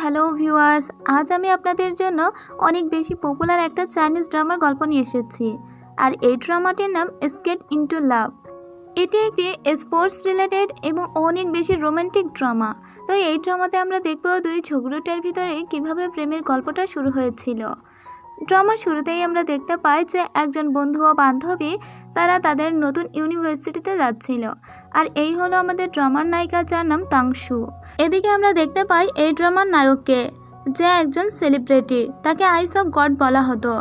Hello viewers, আজ আমি আপনাদের জন্য অনেক বেশি পপুলার একটা চাইনিজ ড্রামার গল্প নিয়ে এসেছি। আর এই ড্রামাটির নাম স্কেট ইনটু লাভ। এটি একটি স্পোর্টস রিলেটেড এবং অনেক বেশি রোমান্টিক ড্রামা। তো এই ড্রামাতে আমরা দেখব দুই ঝগড়ুটের ভিতরে কিভাবে প্রেমের গল্পটা শুরু হয়েছিল। ড্রামার শুরুতেই আমরা দেখতে পাই যে একজন বন্ধু ও বান্ধবী তারা তাদের নতুন ইউনিভার্সিটিতে যাচ্ছিল। আর এই হলো আমাদের ড্রামার নায়িকা, যার নাম তাংশু। এদিকে আমরা দেখতে পাই এই ড্রামার নায়ককে, যে একজন সেলিব্রিটি। তাকে আইস অফ গড বলা হতো,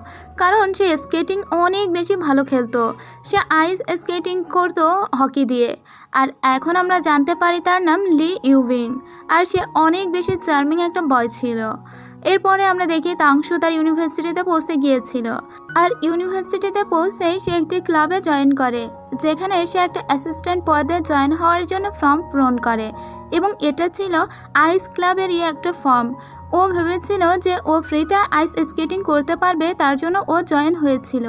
কারণ সে স্কেটিং অনেক বেশি ভালো খেলতো। সে আইস স্কেটিং করতো হকি দিয়ে। আর এখন আমরা জানতে পারি তার নাম লি ইউবিং। আর সে অনেক বেশি চার্মিং একটা বয় ছিল। এরপরে আমরা দেখি তাংশু তার ইউনিভার্সিটিতে পৌঁছে গিয়েছিল। আর ইউনিভার্সিটিতে পৌঁছেই সে একটি ক্লাবে জয়েন করে, যেখানে সে একটা অ্যাসিস্ট্যান্ট পদে জয়েন হওয়ার জন্য ফর্ম পূরণ করে। এবং এটা ছিল আইস ক্লাবেরই একটা ফর্ম। ও ভেবেছিল যে ও ফ্রিতে আইস স্কেটিং করতে পারবে, তার জন্য ও জয়েন হয়েছিল।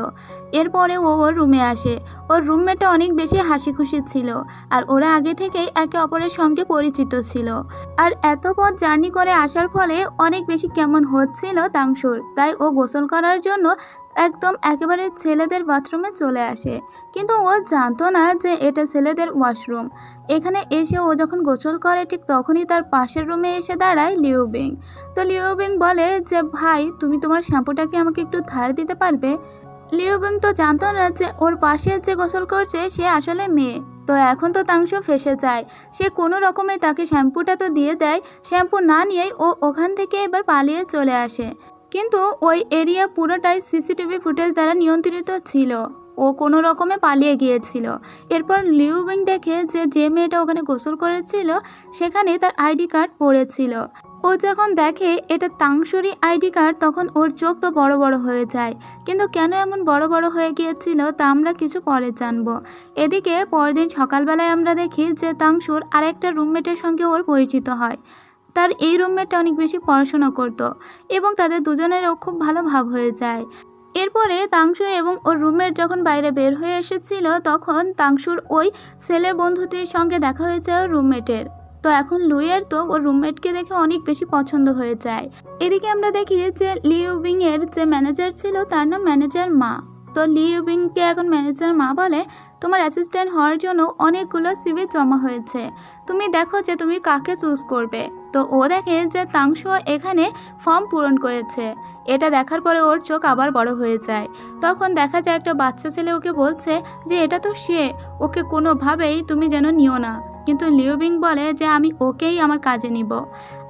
এরপরে ও ওর রুমে আসে। ওর রুমমেটটা অনেক বেশি হাসি খুশি ছিল। আর ওরা আগে থেকেই একে অপরের সঙ্গে পরিচিত ছিল। আর এত পথ জার্নি করে আসার ফলে অনেক বেশি কেমন হচ্ছিল তাংশুর, তাই ও গোসল করার জন্য একদম একেবারে ছেলেদের বাথরুমে চলে আসে। কিন্তু ও জানতো না যে এটা ছেলেদের ওয়াশরুম। এখানে এসে ও যখন গোসল করে, ঠিক তখনই তার পাশের রুমে এসে দাঁড়ায় লিউবিং। তো লিউবিং বলে যে, ভাই তুমি তোমার শ্যাম্পুটাকে আমাকে একটু ধার দিতে পারবে? লিউবিং তো জানতো না যে ওর পাশে যে গোসল করছে সে আসলে মেয়ে। তো এখন তো তাংশু ফেসে যায়। সে কোনো রকমে তাকে শ্যাম্পুটা তো দিয়ে দেয়। শ্যাম্পু না নিয়েই ও ওখান থেকে এবার পালিয়ে চলে আসে। কিন্তু ওই এরিয়া পুরোটাই সিসিটিভি ফুটেজ দ্বারা নিয়ন্ত্রিত ছিল। ও কোনো রকমে পালিয়ে গিয়েছিল। এরপর লিউবিং দেখে যে যে মেয়েটা ওখানে গোসল করেছিল সেখানে তার আইডি কার্ড পড়েছিল। ও যখন দেখে এটা তাংশুরই আইডি কার্ড, তখন ওর চোখ তো বড় বড় হয়ে যায়। কিন্তু কেন এমন বড় বড় হয়ে গিয়েছিল তা আমরা কিছু পরে জানবো। এদিকে পরদিন সকালবেলায় আমরা দেখি যে তাংশুর আরেকটা রুমমেটের সঙ্গে ওর পরিচিত হয়। তার এই রুমমেটটা অনেক বেশি পড়াশোনা করত এবং তাদের দুজনেরও খুব ভালো ভাব হয়ে যায়। এরপরে তাংশু এবং ওর রুমমেট যখন বাইরে বের হয়ে এসেছিল, তখন তাংশুর ওই ছেলে বন্ধুটির সঙ্গে দেখা হয়েছে ওর রুমমেটের। তো এখন লুইয়ের তো ওর রুমমেটকে দেখে অনেক বেশি পছন্দ হয়ে যায়। এদিকে আমরা দেখি যে লিউবিং এর যে ম্যানেজার ছিল তার নাম ম্যানেজার মা। তো লিউবিংকে এখন ম্যানেজার মা বলে, তোমার অ্যাসিস্ট্যান্ট হওয়ার জন্য অনেকগুলো সিভি জমা হয়েছে, তুমি দেখো যে তুমি কাকে চুজ করবে। তো ও দেখে যে তাংশু এখানে ফর্ম পূরণ করেছে। এটা দেখার পরে ওর চোখ আবার বড় হয়ে যায়। তখন দেখা যায় একটা বাচ্চা ছেলে ওকে বলছে যে এটা তো সে, ওকে কোনোভাবেই তুমি যেন নিও না। কিন্তু লিউবিং বলে যে আমি ওকেই আমার কাজে নিব।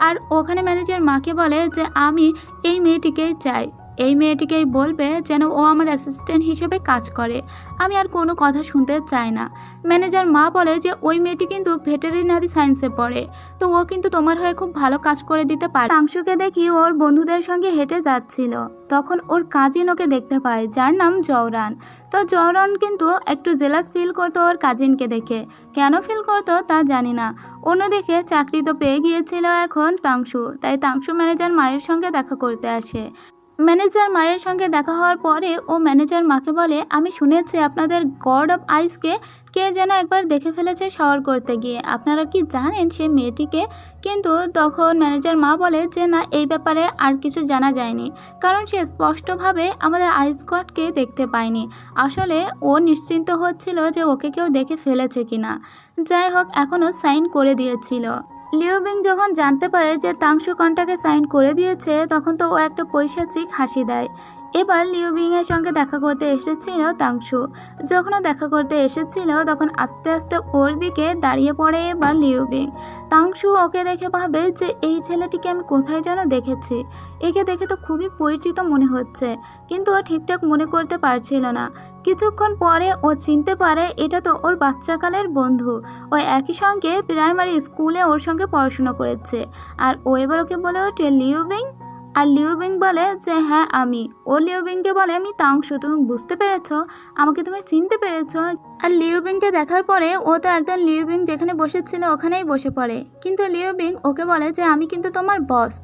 আর ওখানে ম্যানেজার মাকে বলে যে আমি এই মেয়েটিকেই চাই, এই মেয়েটিকেই বলবে যেন ও আমার অ্যাসিস্ট্যান্ট হিসেবে কাজ করে, আমি আর কোনো কথা শুনতে চাই না। ম্যানেজার মা বলে যে ওই মেয়েটি কিন্তু ভেটেরিনারি সায়েন্সে পড়ে, তো ও কিন্তু তোমার হয়ে খুব ভালো কাজ করে দিতে পারে। তাংশুকে দেখি ওর বন্ধুদের সঙ্গে হেঁটে যাচ্ছিল, তখন ওর কাজিন ওকে দেখতে পায়, যার নাম জওরান। তো জওরান কিন্তু একটু জেলাস ফিল করতো ওর কাজিনকে দেখে। কেন ফিল করতো তা জানি না। অন্যদিকে চাকরি তো পেয়ে গিয়েছিল এখন তাংশু, তাই তাংশু ম্যানেজার মায়ের সঙ্গে দেখা করতে আসে। ম্যানেজার মায়ের সঙ্গে দেখা হওয়ার পরে ও ম্যানেজার মাকে বলে, আমি শুনেছি আপনাদের গড অফ আইসকে কে যেন একবার দেখে ফেলেছে শাওয়ার করতে গিয়ে, আপনারা কি জানেন সেই মেয়েটিকে? কিন্তু তখন ম্যানেজার মা বলে যে না, এই ব্যাপারে আর কিছু জানা যায়নি, কারণ সে স্পষ্টভাবে আমাদের আইস গডকে দেখতে পায়নি। আসলে ও নিশ্চিন্ত হচ্ছিল যে ওকে কেউ দেখে ফেলেছে কিনা। যাই হোক, এখনও সাইন করে দিয়েছিল। লিউবিং যখন জানতে পারে যে তাংশু কন্ট্রাক্টে সাইন করে দিয়েছে, তখন তো ও একটা পৈশাচিক হাসি দেয়। এবার লিউবিং এর সঙ্গে দেখা করতে এসেছিল তাংশু। যখন ও দেখা করতে এসেছিল, তখন আস্তে আস্তে ওর দিকে দাঁড়িয়ে পড়ে এবার লিউবিং। তাংশু ওকে দেখে ভাবে যে এই ছেলেটিকে আমি কোথায় যেন দেখেছি, একে দেখে তো খুবই পরিচিত মনে হচ্ছে, কিন্তু ও ঠিকঠাক মনে করতে পারছিল না। কিছুক্ষণ পরে ও চিনতে পারে এটা তো ওর বাচ্চাকালের বন্ধু। ও একই সঙ্গে প্রাইমারি স্কুলে ওর সঙ্গে পড়াশোনা করেছে। আর ও এবার ওকে বলে ওঠে লিউবিং। আর লিউবিং বলে যে হ্যাঁ আমি। ও লিউবিংকে বলে, আমি তাংশু, তুমি বুঝতে পেরেছো, আমাকে তুমি চিনতে পেরেছো? আর লিউবিংকে দেখার পরে ও তো একদম লিউবিং যেখানে বসেছিল ওখানেই বসে পড়ে। কিন্তু লিউবিং ওকে বলে যে আমি কিন্তু তোমার বস।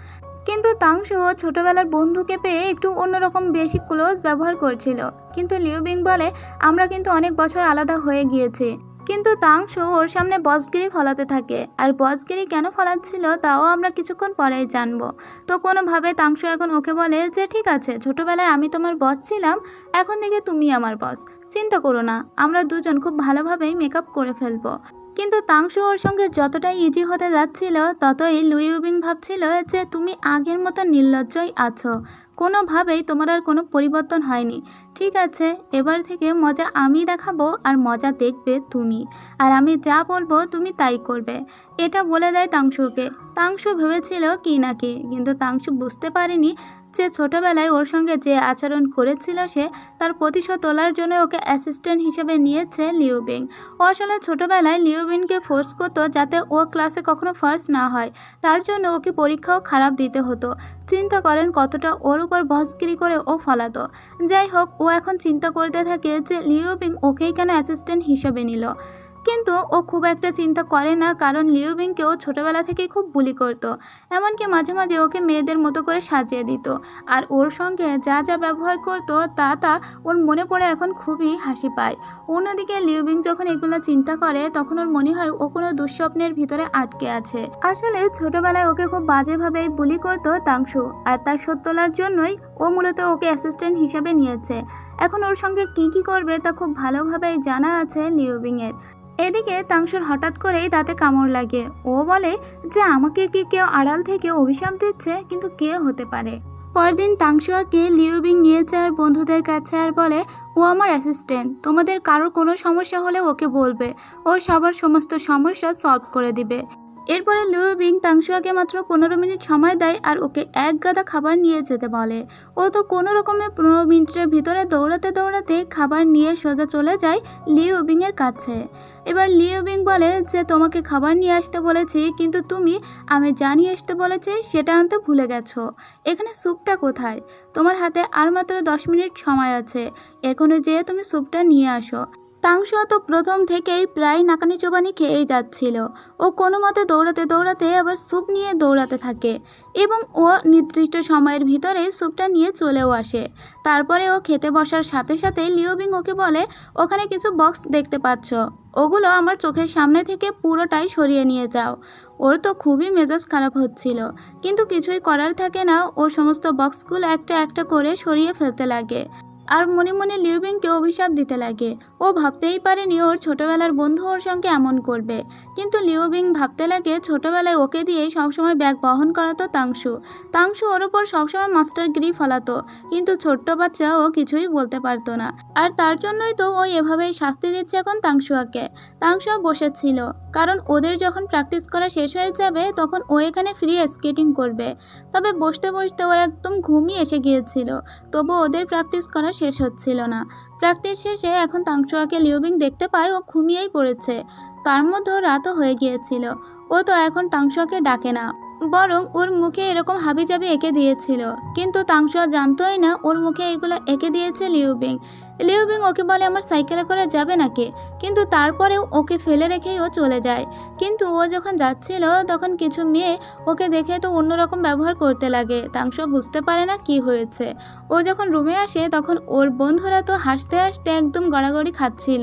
কিন্তু তাংশু ছোটবেলার বন্ধুকে পেয়ে একটু অন্যরকম বেশি ক্লোজ ব্যবহার করছিল। কিন্তু লিউবিং বলে আমরা কিন্তু অনেক বছর আলাদা হয়ে গিয়েছি। কিন্তু তাংশু ওর সামনে বসগিরি ফলাতে থাকে, আর বসগিরি কেন ফলাচ্ছিল তাও আমরা কিছুক্ষণ পরেই জানবো। তো কোনোভাবে তাংশু এখন ওকে বলে যে ঠিক আছে, ছোটবেলায় আমি তোমার বস ছিলাম, এখন থেকে তুমি আমার বস, চিন্তা করো না, আমরা দুজন খুব ভালোভাবেই মেকআপ করে ফেলবো। কিন্তু তাংশু ওর সঙ্গে যতটাই ইজি হতে যাচ্ছিল ততই লুই ইউবিং ভাবছিল যে তুমি আগের মতো নির্লজ্জই আছো, কোনোভাবেই তোমার আর কোনো পরিবর্তন হয়নি। ঠিক আছে, এবার থেকে মজা আমি দেখাবো আর মজা দেখবে তুমি, আর আমি যা বলবো তুমি তাই করবে, এটা বলে দেয় তাংশুকে। তাংশু ভেবেছিল কি না কি, কিন্তু তাংশু বুঝতে পারেনি যে ছোটবেলায় ওর সঙ্গে যে আচরণ করেছিল সে তার প্রতিশোধ তোলার জন্য ওকে অ্যাসিস্ট্যান্ট হিসেবে নিয়েছে লিউবিং। ও আসলে ছোটবেলায় লিউবিংকে ফোর্স করতো যাতে ও ক্লাসে কখনো ফার্স্ট না হয়, তার জন্য ওকে পরীক্ষাও খারাপ দিতে হতো। চিন্তা করেন কতটা ওর উপর বসগিরি করে ও ফলাতো। যাই হোক, ও এখন চিন্তা করতে থাকে যে লিউবিং ওকেই কেন অ্যাসিস্ট্যান্ট হিসেবে নিল। কিন্তু ও খুব একটা চিন্তা করে না, কারণ লিউবিংকেও ছোটবেলা থেকেই খুব বুলি করতো, এমনকি মাঝে মাঝে ওকে মেয়েদের মতো করে সাজিয়ে দিত, আর ওর সঙ্গে যা যা ব্যবহার করতো তা ওর মনে পড়ে এখন খুবই হাসি পায়। অন্যদিকে লিউবিং যখন এগুলো চিন্তা করে তখন ওর মনে হয় ও কোনো দুঃস্বপ্নের ভিতরে আটকে আছে। আসলে ছোটবেলায় ওকে খুব বাজেভাবেই বুলি করতো তাংশু, আর তার শোধ তোলার জন্যই ও মূলত ওকে অ্যাসিস্ট্যান্ট হিসাবে নিয়েছে। এখন ওর সঙ্গে কি করবে তা খুব ভালোভাবেই জানা আছে লিউবিংয়ের। এদিকে তাংশুর হঠাৎ করেই দাঁতে কামড় লাগে। ও বলে যে আমাকে কি কেউ আড়াল থেকে অভিশাপ দিচ্ছে, কিন্তু কে হতে পারে। পরদিন তাংশুয়াকে লিউবিং নিয়ে যায় বন্ধুদের কাছে আর বলে ও আমার অ্যাসিস্ট্যান্ট, তোমাদের কারোর কোনো সমস্যা হলে ওকে বলবে, ও সবার সমস্ত সমস্যা সলভ করে দিবে। এরপরে লিউবিং তাংশুয়াকে মাত্র 15 মিনিট সময় দেয় আর ওকে এক গাদা খাবার নিয়ে যেতে বলে। ও তো কোনো রকমে 15 মিনিটের ভিতরে দৌড়াতে দৌড়াতে খাবার নিয়ে সোজা চলে যায় লিউবিংয়ের কাছে। এবার লিউবিং বলে যে তোমাকে খাবার নিয়ে আসতে বলেছি, কিন্তু তুমি আমি জানিয়ে আসতে বলেছি সেটা আনতে ভুলে গেছো। এখানে স্যুপটা কোথায়? তোমার হাতে আর মাত্র 10 মিনিট সময় আছে, এখনো যেয়ে তুমি স্যুপটা নিয়ে আসো। তাংশুয়া তো প্রথম থেকেই প্রায় নাকানি চোবানি খেয়েই যাচ্ছিল। ও কোনো মতে দৌড়াতে দৌড়াতে আবার স্যুপ নিয়ে দৌড়াতে থাকে, এবং ও নির্দিষ্ট সময়ের ভিতরে স্যুপটা নিয়ে চলেও আসে। তারপরে ও খেতে বসার সাথে সাথে লিউবিং ওকে বলে ওখানে কিছু বক্স দেখতে পাচ্ছ, ওগুলো আমার চোখের সামনে থেকে পুরোটাই সরিয়ে নিয়ে যাও। ওর তো খুবই মেজাজ খারাপ হচ্ছিল, কিন্তু কিছুই করার থাকে না, ও সমস্ত বক্সগুলো একটা একটা করে সরিয়ে ফেলতে লাগে আর মনে মনে লিউবিংকে অভিশাপ দিতে লাগে। ও ভাবতেই পারেনি ওর ছোটবেলার বন্ধু ওর সঙ্গে এমন করবে, কিন্তু লিউবিং ভাবতে লাগে ছোটবেলায় ওকে দিয়েই সবসময় ব্যাগ বহন করাতো তাংশু ওর ওপর সবসময় মাস্টারগিরি ফলাতো, কিন্তু ছোট্ট বাচ্চা ও কিছুই বলতে পারতো না, আর তার জন্যই তো ও এভাবেই শাস্তি দিচ্ছে এখন তাংশুয়াকে। তাংশুয়া বসেছিল, কারণ ওদের যখন প্র্যাকটিস করা শেষ হয়ে যাবে তখন ও এখানে ফ্রি স্কেটিং করবে। তবে বসতে বসতে ওর একদম ঘুমিয়ে এসে গিয়েছিল, তবু ওদের প্র্যাকটিস করা শেষ হচ্ছিল না। প্র্যাকটিস শেষে এখন তাংশুয়াকে লিউবিং দেখতে পায় ও ঘুমিয়েই পড়েছে। তার মধ্যেও রাতও হয়ে গিয়েছিল। ও তো এখন তাংশুয়াকে ডাকে না, বরং ওর মুখে এরকম হাবিজাবি এঁকে দিয়েছিল, কিন্তু তাংশুয়া জানতোই না ওর মুখে এগুলো এঁকে দিয়েছে লিউবিং। ওকে বলে আমার সাইকেলে করে যাবে নাকি, কিন্তু তারপরেও ওকে ফেলে রেখেই ও চলে যায়। কিন্তু ও যখন যাচ্ছিল তখন কিছু মেয়ে ওকে দেখে তো অন্যরকম ব্যবহার করতে লাগে। তাংশুয়া বুঝতে পারে না কি হয়েছে। ও যখন রুমে আসে তখন ওর বন্ধুরা তো হাসতে হাসতে একদম গড়াগড়ি খাচ্ছিল।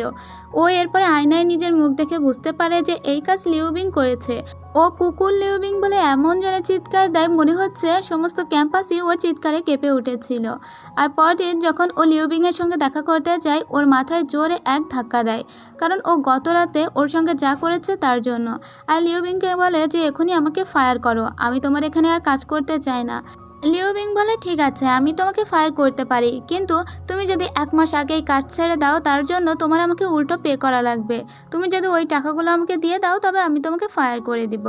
ও এরপরে আয়নায় নিজের মুখ দেখে বুঝতে পারে যে এই কাজ লিউবিং করেছে। ও কুকুর লিউবিং বলে এমন জোরে চিৎকার দেয় মনে হচ্ছে সমস্ত ক্যাম্পাসই ওর চিৎকারে কেঁপে উঠেছিল। আর পরদিন যখন ও লিউবিংয়ের সঙ্গে দেখা করতে যায় ওর মাথায় জোরে এক ধাক্কা দেয়, কারণ ও গত রাতে ওর সঙ্গে যা করেছে তার জন্য। আর লিউবিংকে বলে যে এখনই আমাকে ফায়ার করো, আমি তোমার এখানে আর কাজ করতে চাই না। লিউবিং বলে ঠিক আছে, আমি তোমাকে ফায়ার করতে পারি, কিন্তু তুমি যদি 1 মাস আগেই কাজ ছেড়ে দাও তার জন্য তোমার আমাকে উল্টো পে করা লাগবে। তুমি যদি ওই টাকাগুলো আমাকে দিয়ে দাও তবে আমি তোমাকে ফায়ার করে দিব।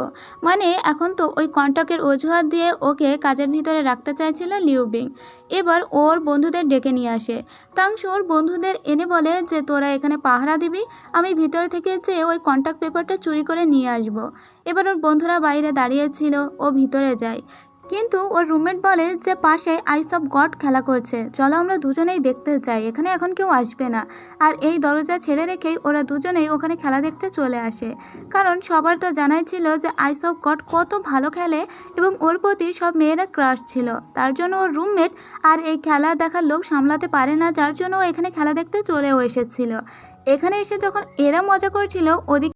মানে এখন তো ওই কন্ট্রাক্টের অজুহাত দিয়ে ওকে কাজের ভিতরে রাখতে চাইছিল লিউবিং। এবার ওর বন্ধুদের ডেকে নিয়ে আসে। তাংশু ওর বন্ধুদের এনে বলে যে তোরা এখানে পাহারা দিবি, আমি ভিতর থেকে যেয়ে ওই কন্ট্রাক্ট পেপারটা চুরি করে নিয়ে আসব। এবার ওর বন্ধুরা বাইরে দাঁড়িয়েছিল, ও ভিতরে যায়, কিন্তু ওর রুমমেট বলে যে পাশে আইস অফ গড খেলা করছে, চলো আমরা দুজনেই দেখতে যাই, এখানে এখন কেউ আসবে না। আর এই দরজা ছেড়ে রেখেই ওরা দুজনেই ওখানে খেলা দেখতে চলে আসে, কারণ সবার তো জানাই ছিল যে আইস অফ গড কত ভালো খেলে এবং ওর প্রতি সব মেয়েরা ক্রাশ ছিল। তার জন্য ওর রুমমেট আর এই খেলা দেখার লোক সামলাতে পারে না, যার জন্য ও এখানে খেলা দেখতে চলেও এসেছিল। এখানে এসে যখন এরা মজা করছিল ওদিকে